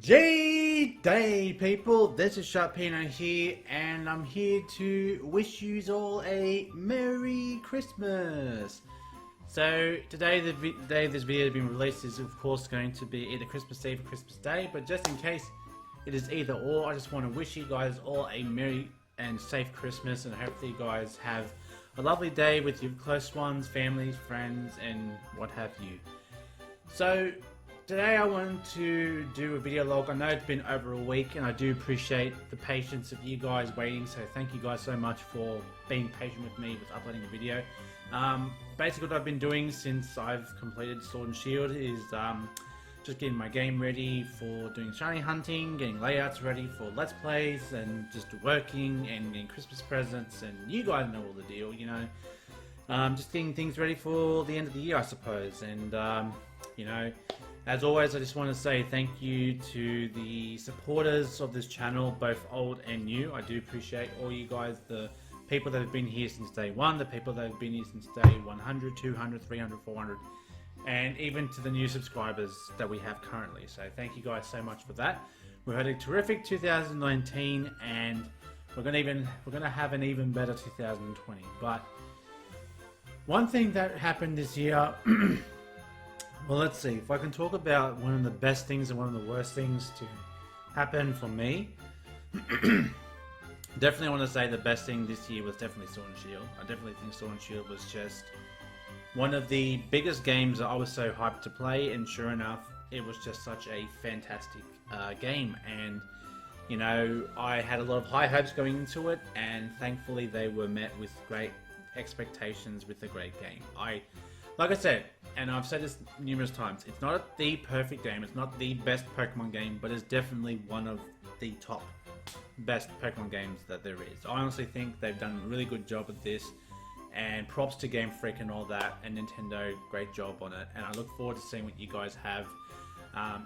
Day people, this is Sharpino here, and I'm here to wish you all a Merry Christmas. So today, the day this video has been released is of course going to be either Christmas Eve or Christmas Day, but just in case it is either or, I just want to wish you guys all a merry and safe Christmas, and hopefully you guys have a lovely day with your close ones, families, friends, and what have you. So today I wanted to do a video log. I know it's been over a week and I do appreciate the patience of you guys waiting, so thank you guys so much for being patient with me with uploading a video. Basically what I've been doing since I've completed Sword and Shield is just getting my game ready for doing shiny hunting, getting layouts ready for Let's Plays, and just working and getting Christmas presents, and you guys know all the deal, you know. Just getting things ready for the end of the year, I suppose, and you know, as always, I just want to say thank you to the supporters of this channel, both old and new. I do appreciate all you guys, the people that have been here since day one, the people that have been here since day 100, 200, 300, 400, and even to the new subscribers that we have currently. So thank you guys so much for that. We've had a terrific 2019, and we're gonna have an even better 2020. But one thing that happened this year. Well, let's see, if I can talk about one of the best things and one of the worst things to happen for me. Definitely want to say the best thing this year was definitely Sword and Shield. I definitely think Sword and Shield was just one of the biggest games that I was so hyped to play, and sure enough, it was just such a fantastic game. And, you know, I had a lot of high hopes going into it, and thankfully they were met with great expectations with a great game. Like I said, and I've said this numerous times, it's not the perfect game, it's not the best Pokemon game, but it's definitely one of the top best Pokemon games that there is. I honestly think they've done a really good job with this, and props to Game Freak and all that, and Nintendo, great job on it, and I look forward to seeing what you guys have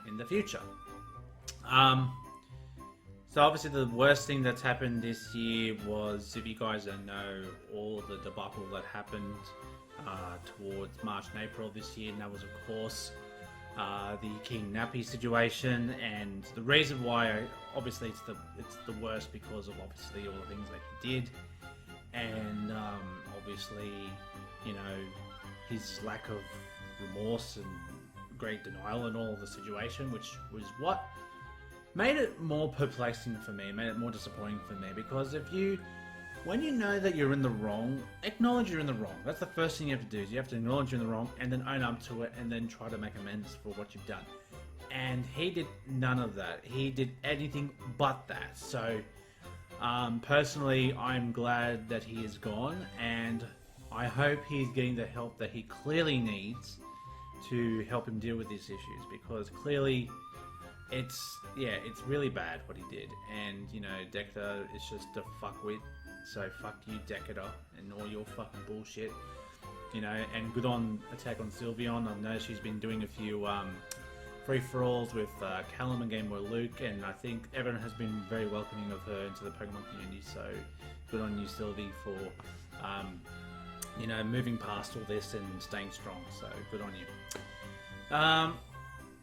in the future. So obviously the worst thing that's happened this year was, if you guys don't know, all the debacle that happened towards March and April this year, and that was of course the King Nappy situation. And the reason why, obviously it's the worst because of obviously all the things that he did, and obviously, you know, his lack of remorse and great denial in all of the situation, which was what made it more perplexing for me, made it more disappointing for me, because when you know that you're in the wrong, acknowledge you're in the wrong. That's the first thing you have to do, is you have to acknowledge you're in the wrong, and then own up to it, and then try to make amends for what you've done. And he did none of that. He did anything but that. So, personally, I'm glad that he is gone, and I hope he's getting the help that he clearly needs to help him deal with these issues, because clearly it's really bad what he did. And, you know, Dector is just a fuckwit. So fuck you, Decada, and all your fucking bullshit. You know, and good on Attack on Sylveon. I know she's been doing a few free-for-alls with Callum and Game Boy Luke, and I think everyone has been very welcoming of her into the Pokemon community. So good on you, Sylvie, for you know, moving past all this and staying strong. So good on you.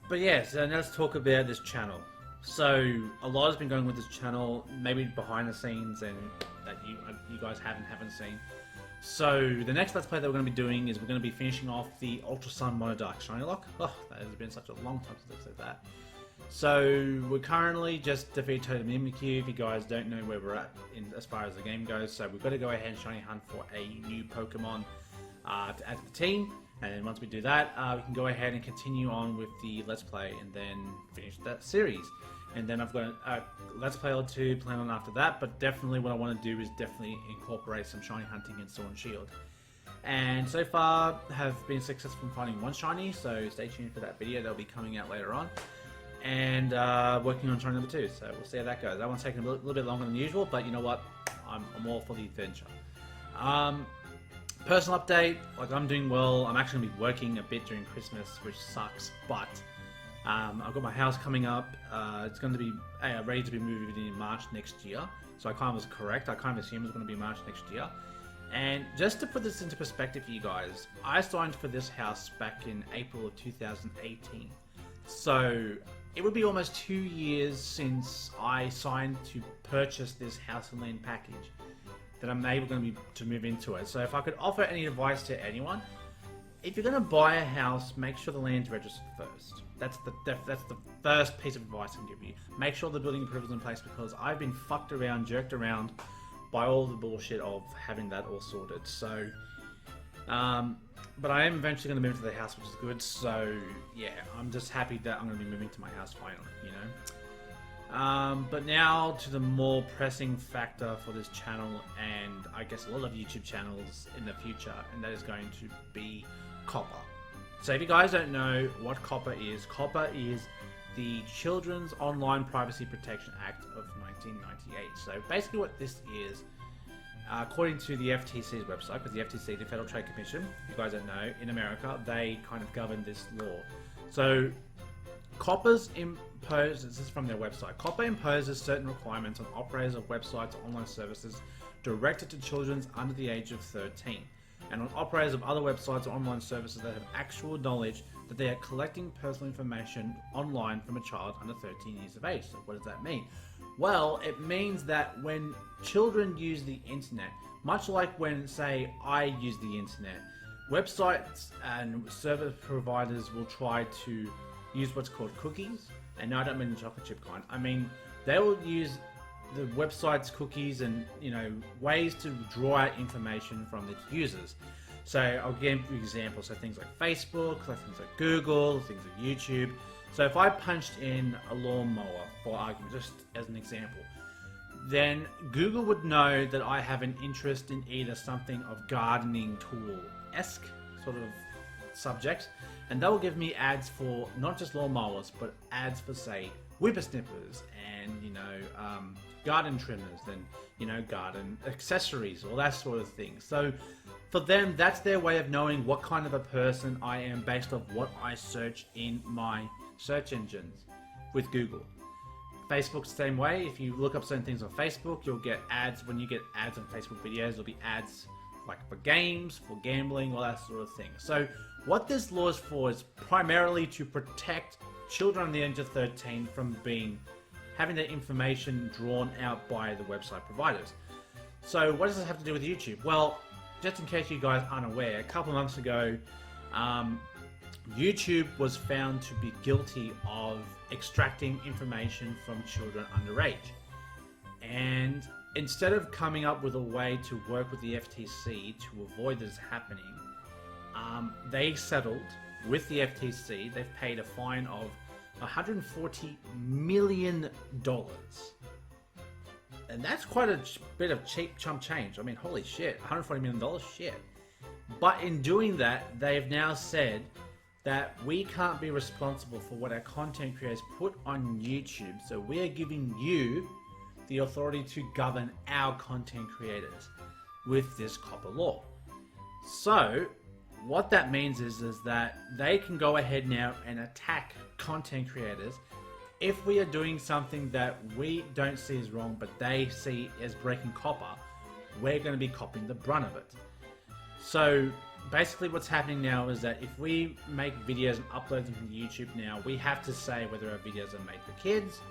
But yeah, so now let's talk about this channel. So a lot has been going with this channel, maybe behind the scenes, and that you guys haven't seen. So the next Let's Play that we're going to be doing is we're going to be finishing off the Ultra Sun Monodark Shiny Lock. Oh, that has been such a long time since I've said that. So we're currently just defeated Totem Mimikyu, if you guys don't know where we're at as far as the game goes. So we've got to go ahead and shiny hunt for a new Pokemon to add to the team. And then once we do that, we can go ahead and continue on with the Let's Play and then finish that series. And then I've got a Let's Play or two planned on after that, but definitely what I want to do is definitely incorporate some shiny hunting in Sword and Shield. And so far, have been successful in finding one shiny, so stay tuned for that video. That'll be coming out later on. And working on shiny number 2, so we'll see how that goes. That one's taking a little bit longer than usual, but you know what? I'm all for the adventure. Personal update, like, I'm doing well. I'm actually going to be working a bit during Christmas, which sucks, but I've got my house coming up. It's going to be ready to be moved in March next year. So I kind of was correct. I kind of assumed it was going to be March next year. And just to put this into perspective for you guys, I signed for this house back in April of 2018. So it would be almost 2 years since I signed to purchase this house and land package that I'm able to move into it. So if I could offer any advice to anyone, if you're going to buy a house, make sure the land's registered first. That's the first piece of advice I can give you. Make sure the building approvals in place, because I've been fucked around, jerked around by all the bullshit of having that all sorted. So, but I am eventually going to move to the house, which is good. So yeah, I'm just happy that I'm going to be moving to my house finally, you know. But now to the more pressing factor for this channel, and I guess a lot of YouTube channels in the future, and that is going to be COPPA. So if you guys don't know what COPPA is the Children's Online Privacy Protection Act of 1998. So basically what this is, according to the FTC's website, because the FTC, the Federal Trade Commission, if you guys don't know, in America, they kind of govern this law. So COPPA's this is from their website, COPPA imposes certain requirements on operators of websites or online services directed to children under the age of 13, and on operators of other websites or online services that have actual knowledge that they are collecting personal information online from a child under 13 years of age. So what does that mean? Well, it means that when children use the internet, much like when, say, I use the internet, websites and service providers will try to use what's called cookies. And no, I don't mean the chocolate chip kind. I mean, they will use the website's cookies and, you know, ways to draw out information from its users. So I'll give you examples. So things like Facebook, things like Google, things like YouTube. So if I punched in a lawnmower, for argument, just as an example, then Google would know that I have an interest in either something of gardening tool-esque sort of subjects, and they'll give me ads for not just lawnmowers, but ads for, say, whippersnippers and, you know, garden trimmers and, you know, garden accessories, all that sort of thing. So for them, that's their way of knowing what kind of a person I am based off what I search in my search engines with Google. Facebook's the same way. If you look up certain things on Facebook, you'll get ads. When you get ads on Facebook videos, there'll be ads like for games, for gambling, all that sort of thing. So what this law is for is primarily to protect children under the age of 13 from having their information drawn out by the website providers. So what does this have to do with YouTube? Well, just in case you guys aren't aware, a couple of months ago, YouTube was found to be guilty of extracting information from children underage. And instead of coming up with a way to work with the FTC to avoid this happening, they settled with the FTC. They've paid a fine of $140 million. And that's quite a bit of cheap chump change. I mean, holy shit, $140 million, shit. But in doing that, they've now said that we can't be responsible for what our content creators put on YouTube. So we are giving you the authority to govern our content creators with this COPPA law. So what that means is that they can go ahead now and attack content creators if we are doing something that we don't see as wrong, but they see as breaking COPPA. We're going to be copying the brunt of it. So basically what's happening now is that if we make videos and upload them to YouTube now, we have to say whether our videos are made for kids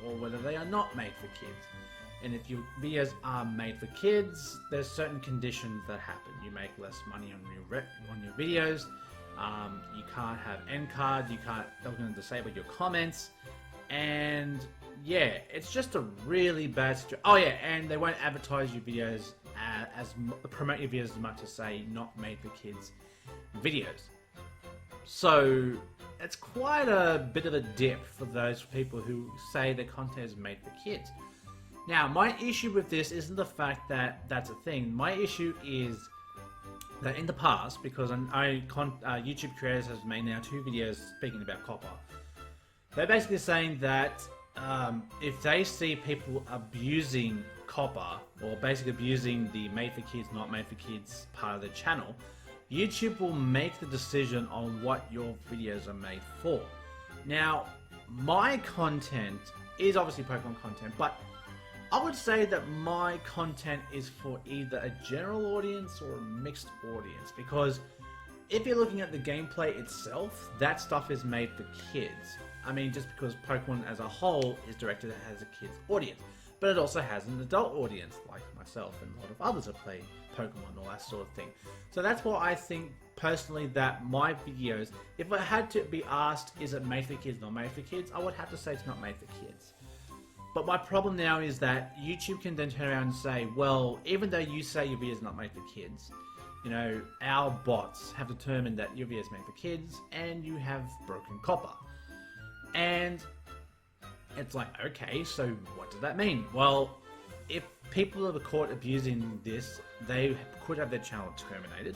or whether they are not made for kids. And if your videos are made for kids, there's certain conditions that happen. You make less money on your videos. You can't have end cards. They're going to disable your comments. And yeah, it's just a really bad situation. Oh yeah, and they won't advertise your videos promote your videos as much as, say, not made for kids videos. So it's quite a bit of a dip for those people who say their content is made for kids. Now, my issue with this isn't the fact that that's a thing. My issue is that in the past, because YouTube creators have made now 2 videos speaking about COPPA, they're basically saying that if they see people abusing COPPA, or basically abusing the made for kids, not made for kids part of the channel, YouTube will make the decision on what your videos are made for. Now, my content is obviously Pokemon content, but I would say that my content is for either a general audience or a mixed audience, because if you're looking at the gameplay itself, that stuff is made for kids. I mean, just because Pokemon as a whole is directed as a kid's audience, but it also has an adult audience, like myself and a lot of others that play Pokemon and all that sort of thing. So that's why I think, personally, that my videos, if I had to be asked, is it made for kids, not made for kids, I would have to say it's not made for kids. But my problem now is that YouTube can then turn around and say, well, even though you say your video is not made for kids, you know, our bots have determined that your video is made for kids and you have broken copper. And it's like, okay, so what does that mean? Well, if people are caught abusing this, they could have their channel terminated,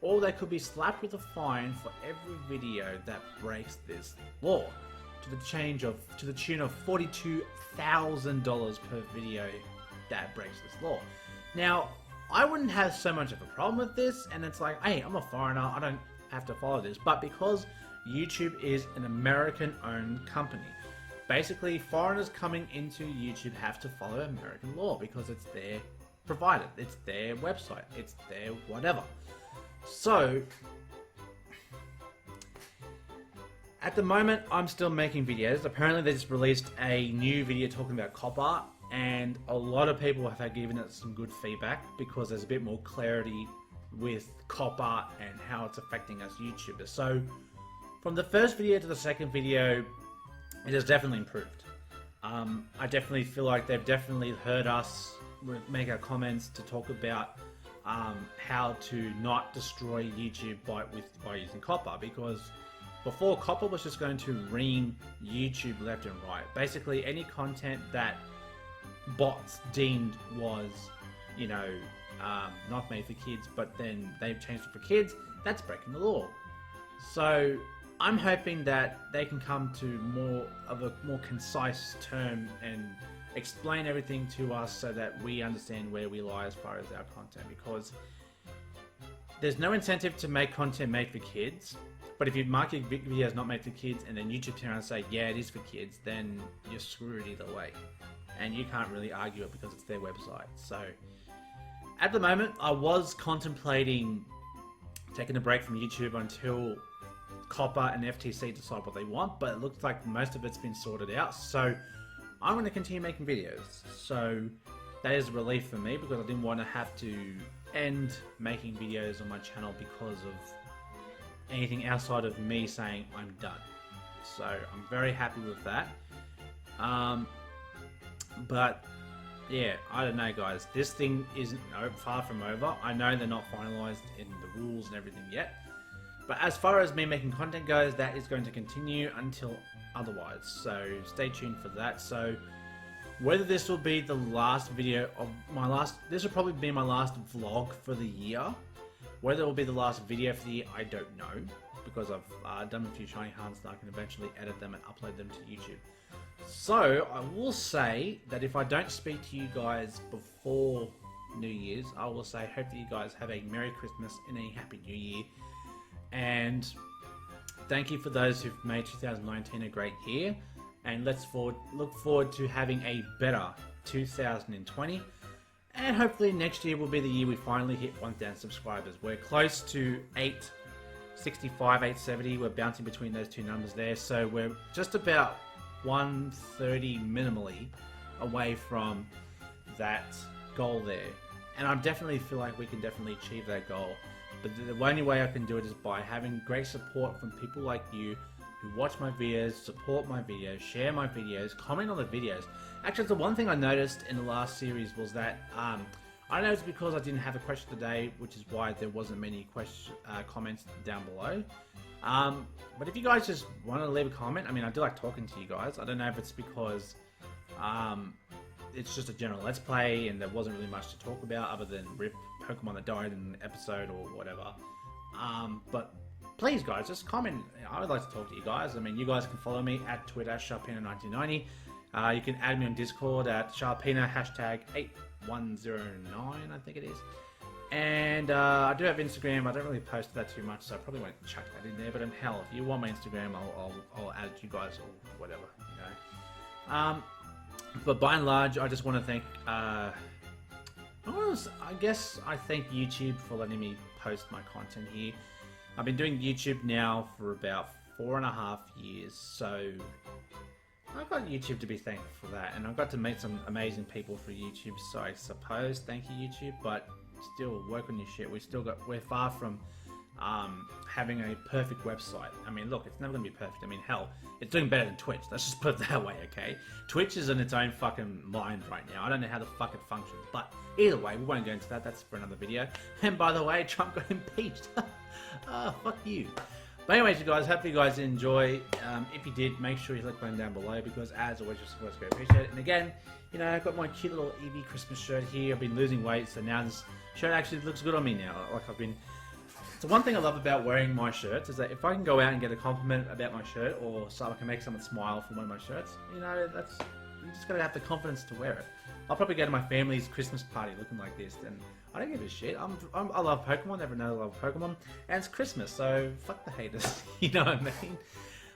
or they could be slapped with a fine for every video that breaks this law, to the tune of $42,000 per video that breaks this law. Now, I wouldn't have so much of a problem with this, and it's like, hey, I'm a foreigner, I don't have to follow this, but because YouTube is an American-owned company, basically foreigners coming into YouTube have to follow American law because it's their provider, it's their website, it's their whatever. So, at the moment, I'm still making videos. Apparently, they just released a new video talking about copper, and a lot of people have given it some good feedback because there's a bit more clarity with copper and how it's affecting us YouTubers. So, from the first video to the second video, it has definitely improved. I definitely feel like they've definitely heard us make our comments to talk about how to not destroy YouTube by using copper, because before, copper was just going to ream YouTube left and right. Basically, any content that bots deemed was, you know, not made for kids, but then they've changed it for kids, that's breaking the law. So I'm hoping that they can come to more of a more concise term and explain everything to us so that we understand where we lie as far as our content, because there's no incentive to make content made for kids. But if you mark your video as not made for kids and then YouTube turn around and say, yeah, it is for kids, then you're screwed either way. And you can't really argue it because it's their website. So, at the moment, I was contemplating taking a break from YouTube until Copper and FTC decide what they want, but it looks like most of it's been sorted out. So, I'm going to continue making videos. So, that is a relief for me because I didn't want to have to end making videos on my channel because of anything outside of me saying I'm done. So I'm very happy with that. But yeah, I don't know, guys. This thing isn't far from over. I know they're not finalized in the rules and everything yet. But as far as me making content goes, that is going to continue until otherwise. So stay tuned for that. So whether this will be the last video of this will probably be my last vlog for the year. Whether it will be the last video for the year, I don't know, because I've done a few shiny hunts and I can eventually edit them and upload them to YouTube. So, I will say that if I don't speak to you guys before New Year's, I will say hope that you guys have a Merry Christmas and a Happy New Year. And thank you for those who've made 2019 a great year. And look forward to having a better 2020. And hopefully next year will be the year we finally hit 1,000 subscribers. We're close to 865, 870. We're bouncing between those two numbers there. So we're just about 130 minimally away from that goal there. And I definitely feel like we can definitely achieve that goal. But the only way I can do it is by having great support from people like you who watch my videos, support my videos, share my videos, comment on the videos. Actually, the one thing I noticed in the last series was that, I don't know if it's because I didn't have a question today, which is why there wasn't many comments down below. But if you guys just want to leave a comment, I mean, I do like talking to you guys. I don't know if it's because it's just a general Let's Play and there wasn't really much to talk about other than RIP Pokemon that died in an episode or whatever. But please, guys, just comment. I would like to talk to you guys. I mean, you guys can follow me at Twitter, Sharpino1990. You can add me on Discord at Sharpino #8109, I think it is. And I do have Instagram. I don't really post that too much, so I probably won't chuck that in there. But hell, if you want my Instagram, I'll add it to you guys or whatever, you know. But by and large, I just want to thank. I thank YouTube for letting me post my content here. I've been doing YouTube now for about 4.5 years, so I've got YouTube to be thankful for that, and I've got to meet some amazing people through YouTube, so I suppose thank you YouTube, but still work on your shit. We're far from having a perfect website. I mean, look, it's never gonna be perfect. I mean, hell, it's doing better than Twitch. Let's just put it that way, okay? Twitch is in its own fucking mind right now. I don't know how the fuck it functions, but either way, we won't go into that. That's for another video. And by the way, Trump got impeached. Fuck you. But anyways, you guys, hope you guys enjoy. If you did, make sure you click the button down below, because as always, your support is very appreciated. And again, you know, I've got my cute little Eevee Christmas shirt here. I've been losing weight, so now this shirt actually looks good on me now. Like I've been. So one thing I love about wearing my shirts is that if I can go out and get a compliment about my shirt, or so I can make someone smile from one of my shirts, you know, you just gotta have the confidence to wear it. I'll probably go to my family's Christmas party looking like this, and I don't give a shit. I love Pokemon, everyone knows I love Pokemon, and it's Christmas, so fuck the haters, you know what I mean?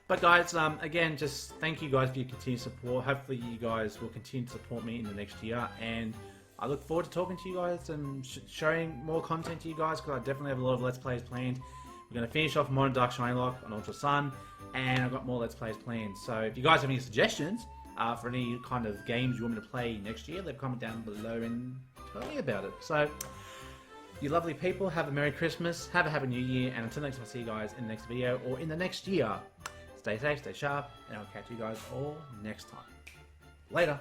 But guys, again, just thank you guys for your continued support. Hopefully you guys will continue to support me in the next year, and I look forward to talking to you guys and showing more content to you guys, because I definitely have a lot of Let's Plays planned. We're going to finish off Modern Dark Shiny Lock on Ultra Sun, and I've got more Let's Plays planned. So if you guys have any suggestions for any kind of games you want me to play next year, leave a comment down below and tell me about it. So, you lovely people, have a Merry Christmas, have a Happy New Year, and until next time, I'll see you guys in the next video or in the next year. Stay safe, stay sharp, and I'll catch you guys all next time. Later.